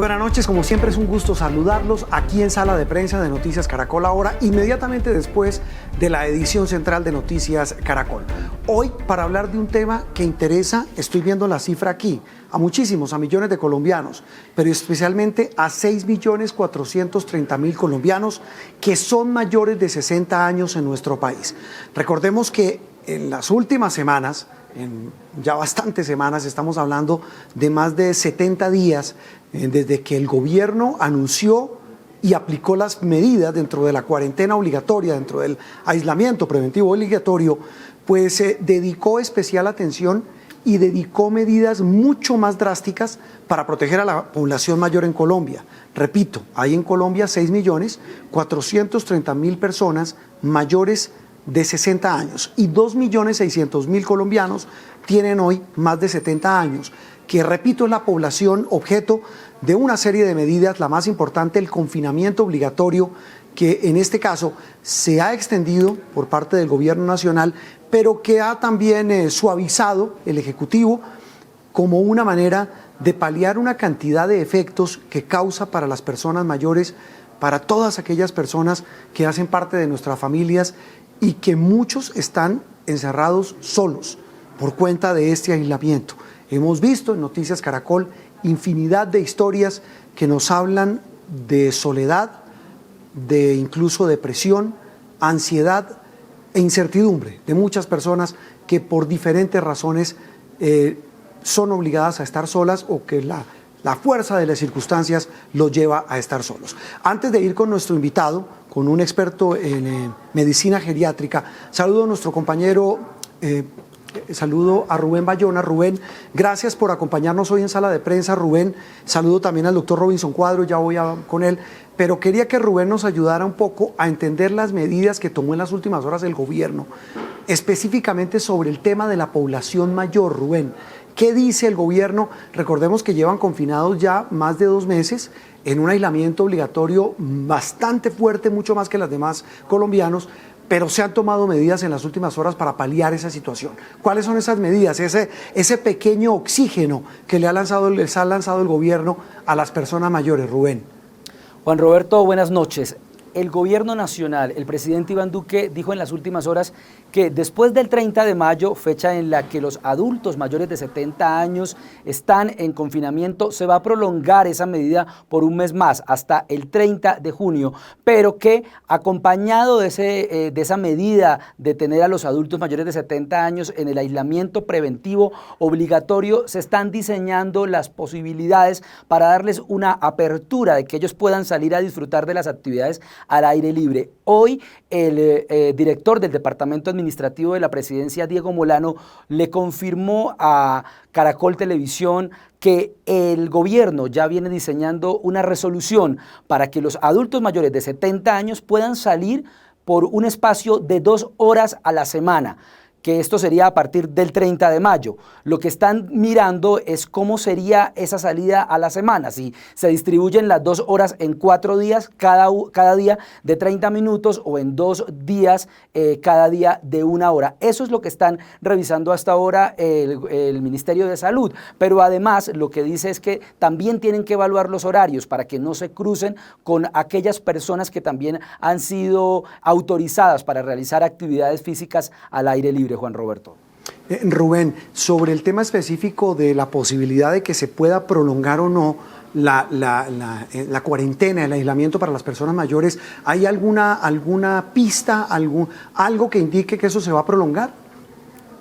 Buenas noches, como siempre es un gusto saludarlos aquí en Sala de Prensa de Noticias Caracol Ahora, inmediatamente después de la edición central de Noticias Caracol. Hoy para hablar de un tema que interesa, estoy viendo la cifra aquí, a muchísimos, a millones de colombianos, pero especialmente a 6.430.000 colombianos que son mayores de 60 años en nuestro país. Recordemos que en las últimas semanas, en ya bastantes semanas, estamos hablando de más de 70 días desde que el gobierno anunció y aplicó las medidas dentro de la cuarentena obligatoria, dentro del aislamiento preventivo obligatorio, pues dedicó especial atención y dedicó medidas mucho más drásticas para proteger a la población mayor en Colombia. Repito, hay en Colombia 6.430.000 personas mayores de 60 años y 2.600.000 colombianos tienen hoy más de 70 años, que repito es la población objeto de una serie de medidas, la más importante el confinamiento obligatorio, que en este caso se ha extendido por parte del gobierno nacional, pero que ha también suavizado el Ejecutivo como una manera de paliar una cantidad de efectos que causa para las personas mayores, para todas aquellas personas que hacen parte de nuestras familias y que muchos están encerrados solos por cuenta de este aislamiento. Hemos visto en Noticias Caracol infinidad de historias que nos hablan de soledad, de incluso depresión, ansiedad e incertidumbre de muchas personas que por diferentes razones son obligadas a estar solas o que la fuerza de las circunstancias los lleva a estar solos. Antes de ir con nuestro invitado, con un experto en medicina geriátrica, saludo a nuestro compañero, saludo a Rubén Bayona. Rubén, gracias por acompañarnos hoy en Sala de Prensa. Rubén, saludo también al doctor Robinson Cuadro, ya voy con él, pero quería que Rubén nos ayudara un poco a entender las medidas que tomó en las últimas horas el gobierno, específicamente sobre el tema de la población mayor. Rubén, ¿qué dice el gobierno? Recordemos que llevan confinados ya más de 2 meses en un aislamiento obligatorio bastante fuerte, mucho más que las demás colombianos, pero se han tomado medidas en las últimas horas para paliar esa situación. ¿Cuáles son esas medidas? Ese pequeño oxígeno que les ha lanzado el gobierno a las personas mayores, Rubén. Juan Roberto, buenas noches. El gobierno nacional, el presidente Iván Duque dijo en las últimas horas que después del 30 de mayo, fecha en la que los adultos mayores de 70 años están en confinamiento, se va a prolongar esa medida por un mes más, hasta el 30 de junio, pero que acompañado de esa medida de tener a los adultos mayores de 70 años en el aislamiento preventivo obligatorio, se están diseñando las posibilidades para darles una apertura de que ellos puedan salir a disfrutar de las actividades al aire libre. Hoy el director del Departamento Administrativo de la Presidencia, Diego Molano, le confirmó a Caracol Televisión que el gobierno ya viene diseñando una resolución para que los adultos mayores de 70 años puedan salir por un espacio de 2 horas a la semana, que esto sería a partir del 30 de mayo. Lo que están mirando es cómo sería esa salida a la semana, si se distribuyen las 2 horas en 4 días, cada día de 30 minutos, o en 2 días, cada día de 1 hora. Eso es lo que están revisando hasta ahora el Ministerio de Salud, pero además lo que dice es que también tienen que evaluar los horarios para que no se crucen con aquellas personas que también han sido autorizadas para realizar actividades físicas al aire libre. Juan Roberto. Rubén, sobre el tema específico de la posibilidad de que se pueda prolongar o no la cuarentena, el aislamiento para las personas mayores, ¿hay alguna pista, algo que indique que eso se va a prolongar?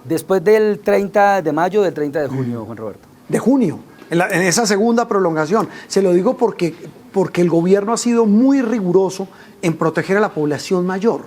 Después del 30 de mayo, del 30 de junio, Juan Roberto. De junio, en esa segunda prolongación. Se lo digo porque el gobierno ha sido muy riguroso en proteger a la población mayor.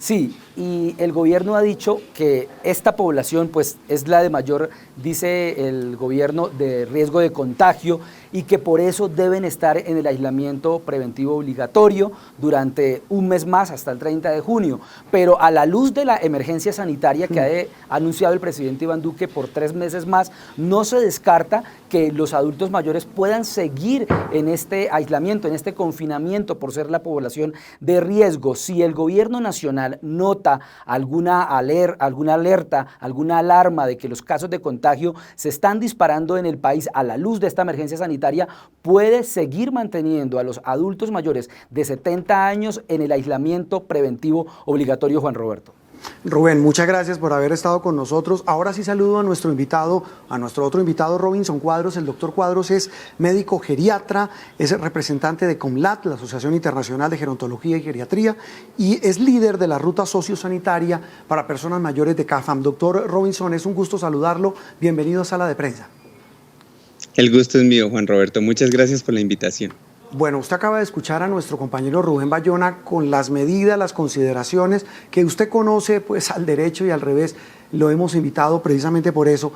Sí, y el gobierno ha dicho que esta población pues es la de mayor, dice el gobierno, de riesgo de contagio, y que por eso deben estar en el aislamiento preventivo obligatorio durante un mes más, hasta el 30 de junio. Pero a la luz de la emergencia sanitaria que ha anunciado el presidente Iván Duque por 3 meses más, no se descarta que los adultos mayores puedan seguir en este aislamiento, en este confinamiento, por ser la población de riesgo. Si el gobierno nacional nota alguna alerta, alguna alarma de que los casos de contagio se están disparando en el país a la luz de esta emergencia sanitaria, sanitaria puede seguir manteniendo a los adultos mayores de 70 años en el aislamiento preventivo obligatorio, Juan Roberto? Rubén, muchas gracias por haber estado con nosotros. Ahora sí saludo a nuestro invitado, a nuestro otro invitado, Robinson Cuadros. El doctor Cuadros es médico geriatra, es representante de COMLAT, la Asociación Internacional de Gerontología y Geriatría, y es líder de la ruta sociosanitaria para personas mayores de CAFAM. Doctor Robinson, es un gusto saludarlo. Bienvenido a Sala de Prensa. El gusto es mío, Juan Roberto. Muchas gracias por la invitación. Bueno, usted acaba de escuchar a nuestro compañero Rubén Bayona con las medidas, las consideraciones que usted conoce pues al derecho y al revés. Lo hemos invitado precisamente por eso.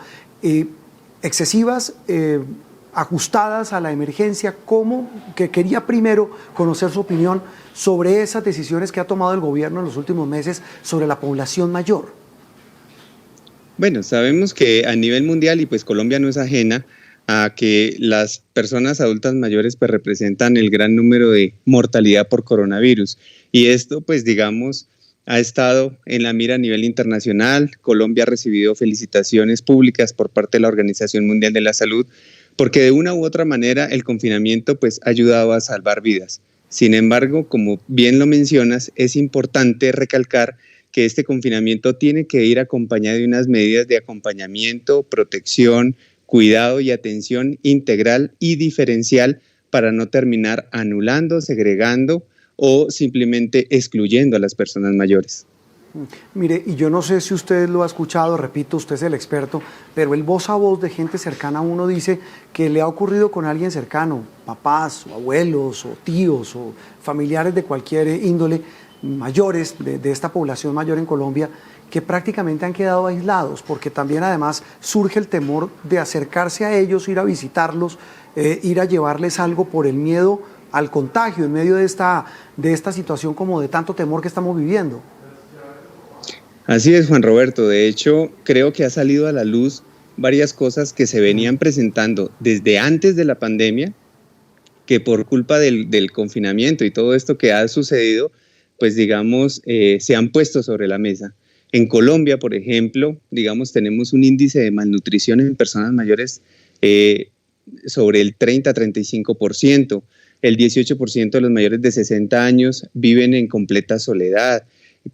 Excesivas, ajustadas a la emergencia, ¿cómo? Que quería primero conocer su opinión sobre esas decisiones que ha tomado el gobierno en los últimos meses sobre la población mayor. Bueno, sabemos que a nivel mundial, y pues Colombia no es ajena, a que las personas adultas mayores pues representan el gran número de mortalidad por coronavirus. Y esto pues digamos ha estado en la mira a nivel internacional. Colombia ha recibido felicitaciones públicas por parte de la Organización Mundial de la Salud porque de una u otra manera el confinamiento pues ha ayudado a salvar vidas. Sin embargo, como bien lo mencionas, es importante recalcar que este confinamiento tiene que ir acompañado de unas medidas de acompañamiento, protección, cuidado y atención integral y diferencial para no terminar anulando, segregando o simplemente excluyendo a las personas mayores. Mire, y yo no sé si usted lo ha escuchado, repito, usted es el experto, pero el voz a voz de gente cercana a uno dice que le ha ocurrido con alguien cercano, papás o abuelos o tíos o familiares de cualquier índole, mayores de esta población mayor en Colombia, que prácticamente han quedado aislados, porque también además surge el temor de acercarse a ellos, ir a visitarlos, ir a llevarles algo por el miedo al contagio en medio de esta situación como de tanto temor que estamos viviendo. Así es, Juan Roberto. De hecho, creo que ha salido a la luz varias cosas que se venían presentando desde antes de la pandemia, que por culpa del confinamiento y todo esto que ha sucedido, pues digamos, se han puesto sobre la mesa. En Colombia, por ejemplo, digamos, tenemos un índice de malnutrición en personas mayores sobre el 30-35%. El 18% de los mayores de 60 años viven en completa soledad.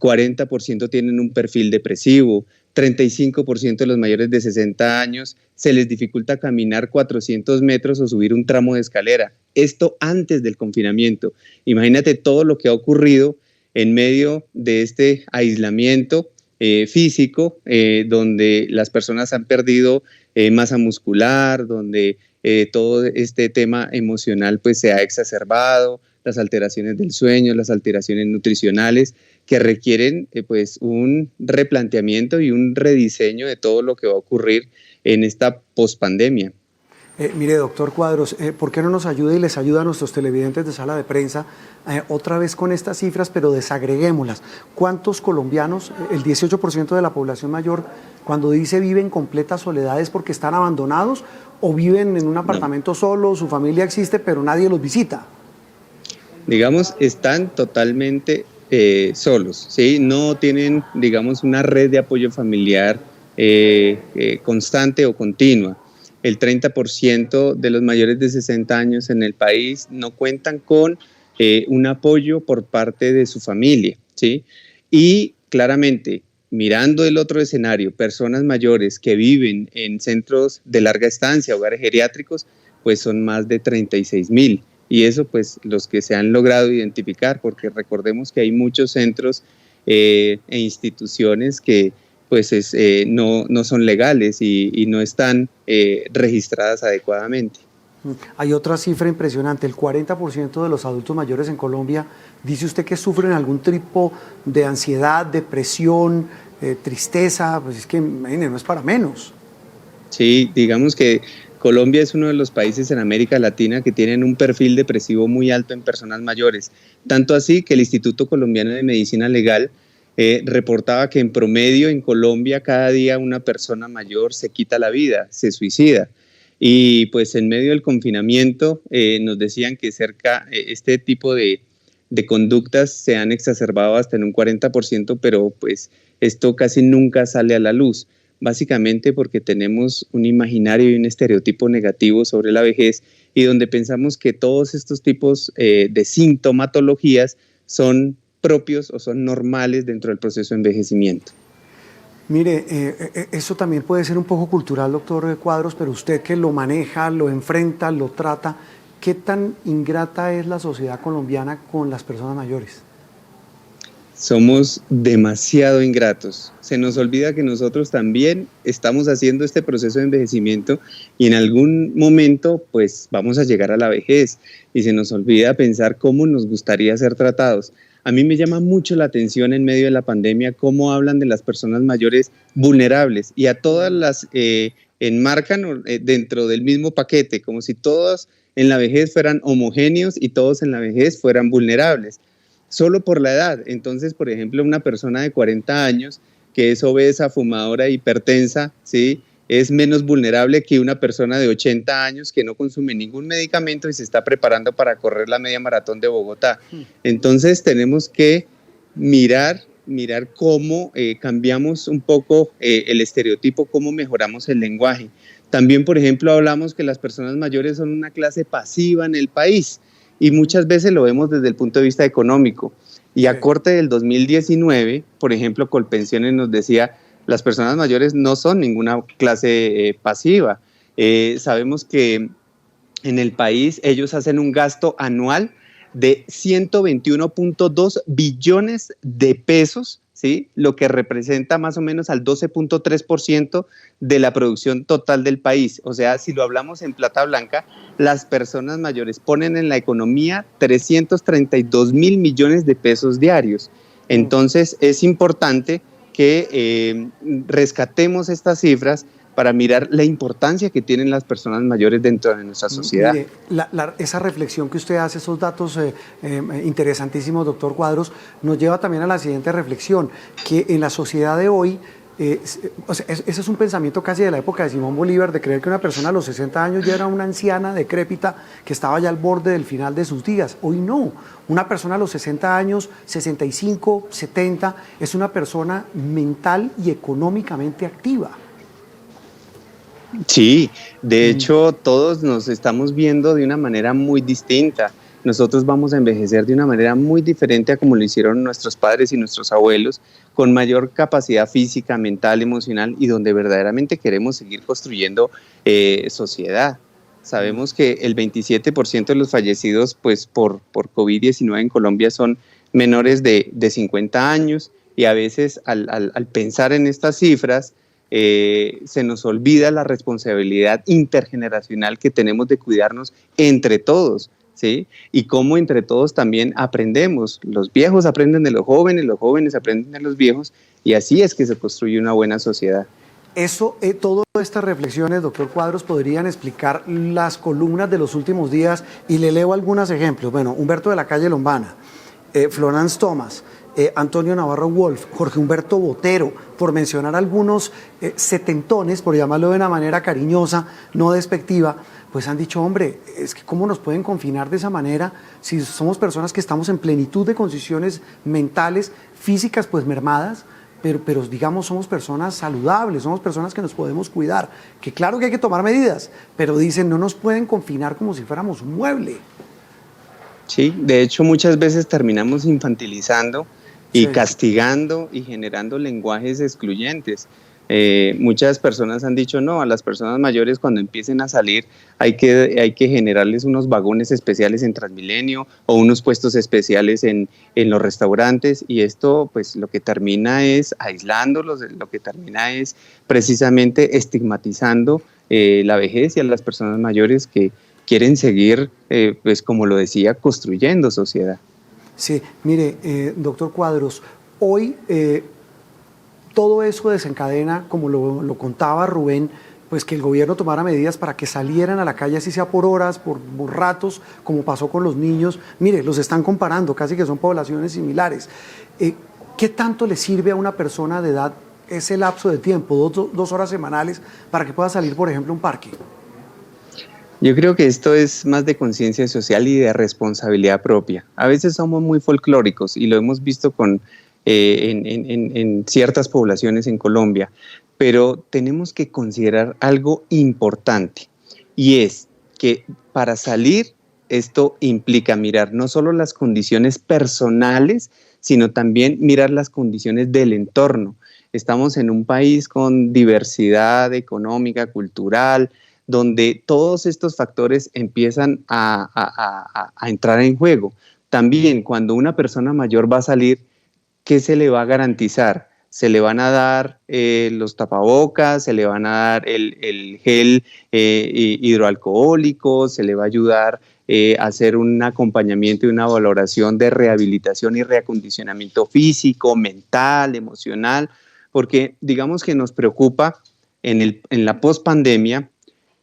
40% tienen un perfil depresivo. 35% de los mayores de 60 años se les dificulta caminar 400 metros o subir un tramo de escalera. Esto antes del confinamiento. Imagínate todo lo que ha ocurrido en medio de este aislamiento físico, donde las personas han perdido masa muscular, donde todo este tema emocional pues se ha exacerbado, las alteraciones del sueño, las alteraciones nutricionales que requieren pues un replanteamiento y un rediseño de todo lo que va a ocurrir en esta pospandemia. Mire, doctor Cuadros, ¿por qué no nos ayuda y les ayuda a nuestros televidentes de Sala de Prensa otra vez con estas cifras, pero desagreguémoslas? ¿Cuántos colombianos, el 18% de la población mayor, cuando dice vive en completa soledad, es porque están abandonados o viven en un apartamento solo, su familia existe, pero nadie los visita? Digamos, están totalmente solos, ¿sí? No tienen, digamos, una red de apoyo familiar constante o continua. El 30% de los mayores de 60 años en el país no cuentan con un apoyo por parte de su familia, ¿sí? Y claramente, mirando el otro escenario, personas mayores que viven en centros de larga estancia, hogares geriátricos, pues son más de 36,000. Y eso pues los que se han logrado identificar, porque recordemos que hay muchos centros e instituciones que pues no son legales y no están registradas adecuadamente. Hay otra cifra impresionante, el 40% de los adultos mayores en Colombia, dice usted que sufren algún tipo de ansiedad, depresión, tristeza, pues es que no es para menos. Sí, digamos que Colombia es uno de los países en América Latina que tienen un perfil depresivo muy alto en personas mayores, tanto así que el Instituto Colombiano de Medicina Legal reportaba que en promedio en Colombia cada día una persona mayor se quita la vida, se suicida. Y pues en medio del confinamiento nos decían que este tipo de conductas se han exacerbado hasta en un 40%, pero pues esto casi nunca sale a la luz. básicamente porque tenemos un imaginario y un estereotipo negativo sobre la vejez y donde pensamos que todos estos tipos de sintomatologías son propios o son normales dentro del proceso de envejecimiento. Mire, eso también puede ser un poco cultural, doctor Cuadros, pero usted que lo maneja, lo enfrenta, lo trata, ¿qué tan ingrata es la sociedad colombiana con las personas mayores? Somos demasiado ingratos. Se nos olvida que nosotros también estamos haciendo este proceso de envejecimiento y en algún momento pues vamos a llegar a la vejez y se nos olvida pensar cómo nos gustaría ser tratados. A mí me llama mucho la atención en medio de la pandemia cómo hablan de las personas mayores vulnerables y a todas las enmarcan dentro del mismo paquete, como si todos en la vejez fueran homogéneos y todos en la vejez fueran vulnerables. Solo por la edad. Entonces, por ejemplo, una persona de 40 años que es obesa, fumadora, hipertensa, ¿sí?, es menos vulnerable que una persona de 80 años que no consume ningún medicamento y se está preparando para correr la media maratón de Bogotá. Entonces, tenemos que mirar cómo cambiamos un poco el estereotipo, cómo mejoramos el lenguaje. También, por ejemplo, hablamos que las personas mayores son una clase pasiva en el país. Y muchas veces lo vemos desde el punto de vista económico. Y a corte del 2019, por ejemplo, Colpensiones nos decía, las personas mayores no son ninguna clase pasiva. Sabemos que en el país ellos hacen un gasto anual de 121.2 billones de pesos, ¿sí?, lo que representa más o menos al 12.3% de la producción total del país. O sea, si lo hablamos en plata blanca, las personas mayores ponen en la economía 332 mil millones de pesos diarios. Entonces, es importante que rescatemos estas cifras para mirar la importancia que tienen las personas mayores dentro de nuestra sociedad. Mire, esa reflexión que usted hace, esos datos interesantísimos, doctor Cuadros, nos lleva también a la siguiente reflexión, que en la sociedad de hoy, ese es un pensamiento casi de la época de Simón Bolívar, de creer que una persona a los 60 años ya era una anciana decrépita que estaba ya al borde del final de sus días. Hoy no, una persona a los 60 años, 65, 70, es una persona mental y económicamente activa. Sí, de hecho todos nos estamos viendo de una manera muy distinta. Nosotros vamos a envejecer de una manera muy diferente a como lo hicieron nuestros padres y nuestros abuelos, con mayor capacidad física, mental, emocional y donde verdaderamente queremos seguir construyendo sociedad. Sabemos que el 27% de los fallecidos pues, por COVID-19 en Colombia son menores de 50 años y a veces al pensar en estas cifras, se nos olvida la responsabilidad intergeneracional que tenemos de cuidarnos entre todos, ¿sí? Y cómo entre todos también aprendemos. Los viejos aprenden de los jóvenes aprenden de los viejos, y así es que se construye una buena sociedad. Eso, todas estas reflexiones, doctor Cuadros, podrían explicar las columnas de los últimos días, y le leo algunos ejemplos. Bueno, Humberto de la Calle Lombana, Florence Thomas, Antonio Navarro Wolf, Jorge Humberto Botero, por mencionar algunos setentones, por llamarlo de una manera cariñosa, no despectiva, pues han dicho, hombre, es que cómo nos pueden confinar de esa manera si somos personas que estamos en plenitud de condiciones mentales, físicas pues mermadas, pero digamos somos personas saludables, somos personas que nos podemos cuidar, que claro que hay que tomar medidas, pero dicen no nos pueden confinar como si fuéramos un mueble. Sí, de hecho muchas veces terminamos infantilizando y castigando y generando lenguajes excluyentes. Muchas personas han dicho no, a las personas mayores cuando empiecen a salir hay que generarles unos vagones especiales en Transmilenio o unos puestos especiales en los restaurantes, y esto pues lo que termina es aislándolos, lo que termina es precisamente estigmatizando la vejez y a las personas mayores que quieren seguir, pues como lo decía, construyendo sociedad. Sí, mire, doctor Cuadros, hoy todo eso desencadena, como lo contaba Rubén, pues que el gobierno tomara medidas para que salieran a la calle, así sea por horas, por ratos, como pasó con los niños. Mire, los están comparando, casi que son poblaciones similares. ¿Qué tanto le sirve a una persona de edad ese lapso de tiempo, dos horas semanales, para que pueda salir, por ejemplo, a un parque? Yo creo que esto es más de conciencia social y de responsabilidad propia. A veces somos muy folclóricos y lo hemos visto en ciertas poblaciones en Colombia, pero tenemos que considerar algo importante, y es que para salir esto implica mirar no solo las condiciones personales, sino también mirar las condiciones del entorno. Estamos en un país con diversidad económica, cultural, donde todos estos factores empiezan a entrar en juego. También cuando una persona mayor va a salir, ¿qué se le va a garantizar? Se le van a dar los tapabocas, se le van a dar el gel hidroalcohólico, se le va a ayudar a hacer un acompañamiento y una valoración de rehabilitación y reacondicionamiento físico, mental, emocional, porque digamos que nos preocupa en la pospandemia.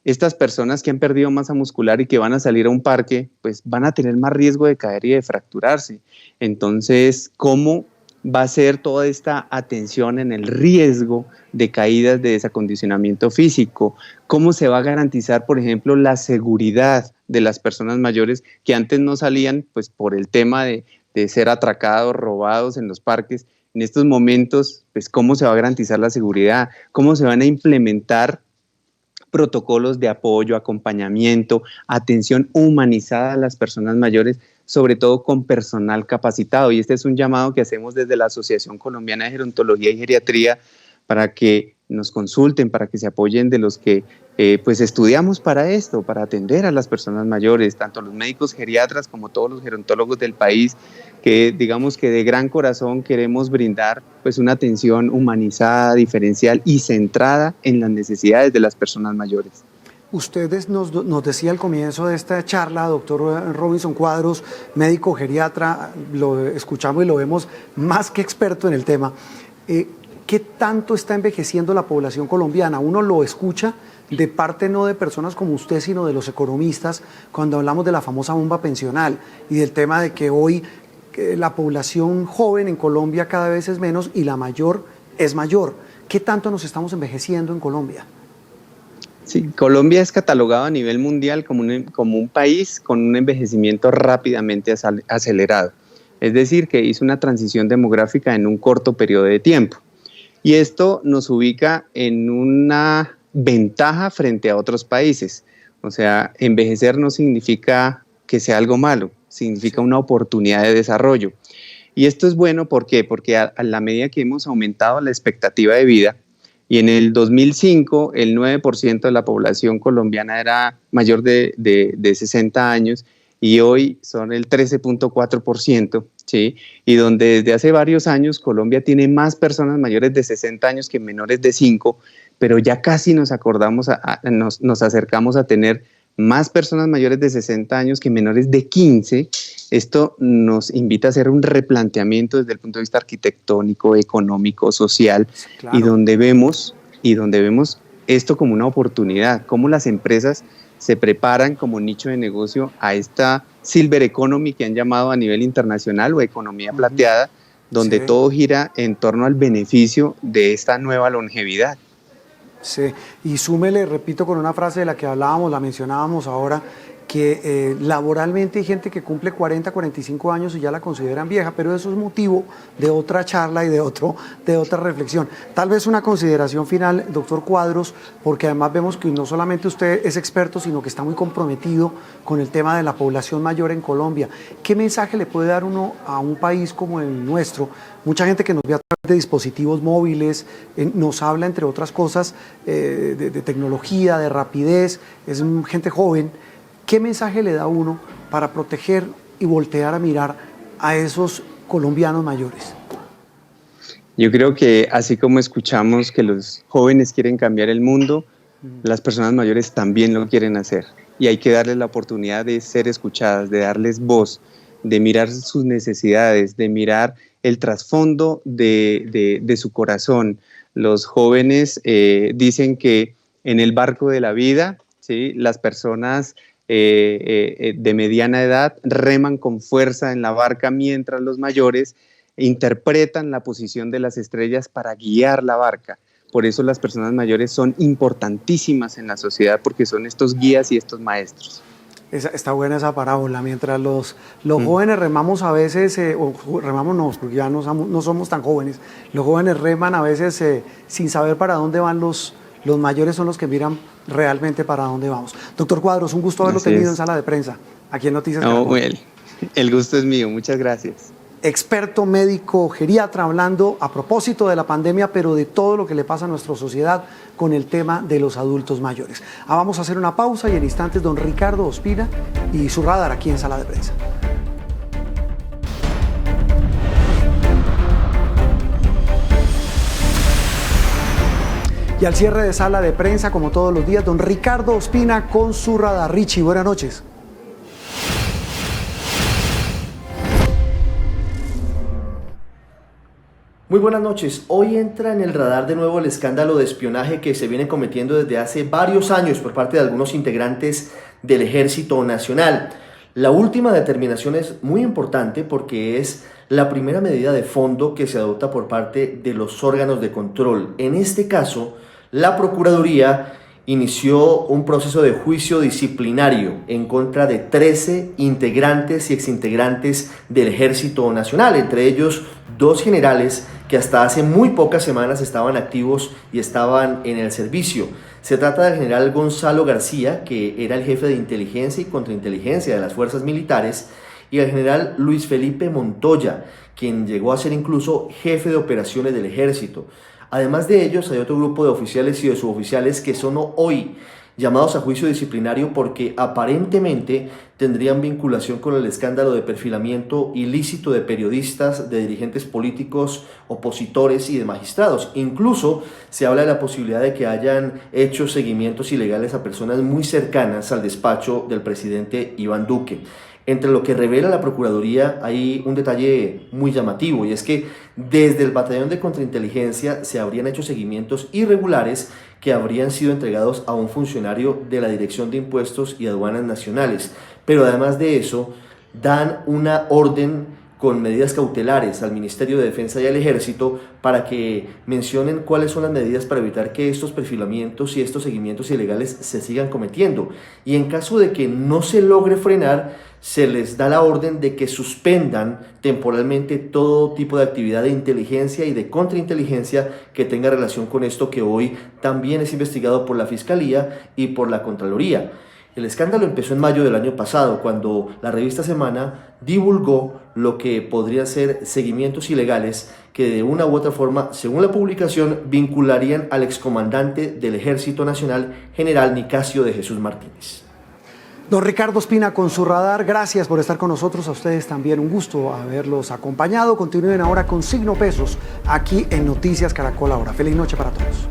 Estas personas que han perdido masa muscular y que van a salir a un parque, pues van a tener más riesgo de caer y de fracturarse. Entonces, ¿cómo va a ser toda esta atención en el riesgo de caídas, de desacondicionamiento físico? ¿Cómo se va a garantizar, por ejemplo, la seguridad de las personas mayores que antes no salían, pues por el tema de ser atracados, robados en los parques? En estos momentos, pues, ¿cómo se va a garantizar la seguridad? ¿Cómo se van a implementar protocolos de apoyo, acompañamiento, atención humanizada a las personas mayores, sobre todo con personal capacitado? Y este es un llamado que hacemos desde la Asociación Colombiana de Gerontología y Geriatría para que nos consulten, para que se apoyen de los que pues estudiamos para esto, para atender a las personas mayores, tanto los médicos geriatras como todos los gerontólogos del país, que digamos que de gran corazón queremos brindar pues una atención humanizada, diferencial y centrada en las necesidades de las personas mayores. Ustedes nos decía al comienzo de esta charla, doctor Robinson Cuadros, médico geriatra, lo escuchamos y lo vemos más que experto en el tema. ¿Qué tanto está envejeciendo la población colombiana? Uno lo escucha de parte no de personas como usted, sino de los economistas, cuando hablamos de la famosa bomba pensional y del tema de que hoy la población joven en Colombia cada vez es menos y la mayor es mayor. ¿Qué tanto nos estamos envejeciendo en Colombia? Sí, Colombia es catalogado a nivel mundial como un país con un envejecimiento rápidamente acelerado. Es decir, que hizo una transición demográfica en un corto periodo de tiempo. Y esto nos ubica en una ventaja frente a otros países. O sea, envejecer no significa que sea algo malo, significa una oportunidad de desarrollo. Y esto es bueno, ¿por qué? Porque a la medida que hemos aumentado la expectativa de vida, y en el 2005 el 9% de la población colombiana era mayor de 60 años, y hoy son el 13.4%, ¿sí? Y donde desde hace varios años Colombia tiene más personas mayores de 60 años que menores de 5, pero ya casi nos acercamos a tener más personas mayores de 60 años que menores de 15. Esto nos invita a hacer un replanteamiento desde el punto de vista arquitectónico, económico, social, claro. y donde vemos esto como una oportunidad, cómo las empresas se preparan como nicho de negocio a esta silver economy que han llamado a nivel internacional, o economía plateada, donde sí, todo gira en torno al beneficio de esta nueva longevidad. Sí, y súmele, repito, con una frase de la que hablábamos, la mencionábamos ahora, que laboralmente hay gente que cumple 40, 45 años y ya la consideran vieja, pero eso es motivo de otra charla y de otra reflexión. Tal vez una consideración final, doctor Cuadros, porque además vemos que no solamente usted es experto, sino que está muy comprometido con el tema de la población mayor en Colombia. ¿Qué mensaje le puede dar uno a un país como el nuestro? Mucha gente que nos ve a través de dispositivos móviles, nos habla, entre otras cosas, de tecnología, de rapidez, es gente joven. ¿Qué mensaje le da uno para proteger y voltear a mirar a esos colombianos mayores? Yo creo que así como escuchamos que los jóvenes quieren cambiar el mundo, las personas mayores también lo quieren hacer. Y hay que darles la oportunidad de ser escuchadas, de darles voz, de mirar sus necesidades, de mirar el trasfondo de su corazón. Los jóvenes dicen que en el barco de la vida, ¿sí?, las personas de mediana edad reman con fuerza en la barca, mientras los mayores interpretan la posición de las estrellas para guiar la barca. Por eso las personas mayores son importantísimas en la sociedad, porque son estos guías y estos maestros. Está buena esa parábola. Mientras los jóvenes remamos a veces, o remamos no, porque ya no somos tan jóvenes, los jóvenes reman a veces sin saber para dónde van los mayores son los que miran realmente para dónde vamos. Doctor Cuadros, un gusto haberlo tenido en sala de prensa, aquí en Noticias Caracol. Well, el gusto es mío, muchas gracias. Experto médico geriatra hablando a propósito de la pandemia, pero de todo lo que le pasa a nuestra sociedad con el tema de los adultos mayores. Vamos a hacer una pausa y en instantes don Ricardo Ospina y su radar aquí en sala de prensa. Y al cierre de sala de prensa, como todos los días, don Ricardo Ospina con su radar. Richie, buenas noches. Muy buenas noches. Hoy entra en el radar de nuevo el escándalo de espionaje que se viene cometiendo desde hace varios años por parte de algunos integrantes del Ejército Nacional. La última determinación es muy importante porque es la primera medida de fondo que se adopta por parte de los órganos de control. En este caso, la Procuraduría inició un proceso de juicio disciplinario en contra de 13 integrantes y exintegrantes del Ejército Nacional, entre ellos 2 generales que hasta hace muy pocas semanas estaban activos y estaban en el servicio. Se trata del general Gonzalo García, que era el jefe de inteligencia y contrainteligencia de las fuerzas militares, y el general Luis Felipe Montoya, quien llegó a ser incluso jefe de operaciones del ejército. Además de ellos, hay otro grupo de oficiales y de suboficiales que son hoy llamados a juicio disciplinario porque aparentemente tendrían vinculación con el escándalo de perfilamiento ilícito de periodistas, de dirigentes políticos, opositores y de magistrados. Incluso se habla de la posibilidad de que hayan hecho seguimientos ilegales a personas muy cercanas al despacho del presidente Iván Duque. Entre lo que revela la Procuraduría hay un detalle muy llamativo, y es que desde el batallón de contrainteligencia se habrían hecho seguimientos irregulares que habrían sido entregados a un funcionario de la Dirección de Impuestos y Aduanas Nacionales. Pero además de eso, dan una orden con medidas cautelares al Ministerio de Defensa y al Ejército para que mencionen cuáles son las medidas para evitar que estos perfilamientos y estos seguimientos ilegales se sigan cometiendo. Y en caso de que no se logre frenar, se les da la orden de que suspendan temporalmente todo tipo de actividad de inteligencia y de contrainteligencia que tenga relación con esto, que hoy también es investigado por la Fiscalía y por la Contraloría. El escándalo empezó en mayo del año pasado, cuando la revista Semana divulgó lo que podrían ser seguimientos ilegales que de una u otra forma, según la publicación, vincularían al excomandante del Ejército Nacional, general Nicasio de Jesús Martínez. Don Ricardo Ospina con su radar, gracias por estar con nosotros. A ustedes también un gusto haberlos acompañado. Continúen ahora con Signo Pesos aquí en Noticias Caracol Ahora. Feliz noche para todos.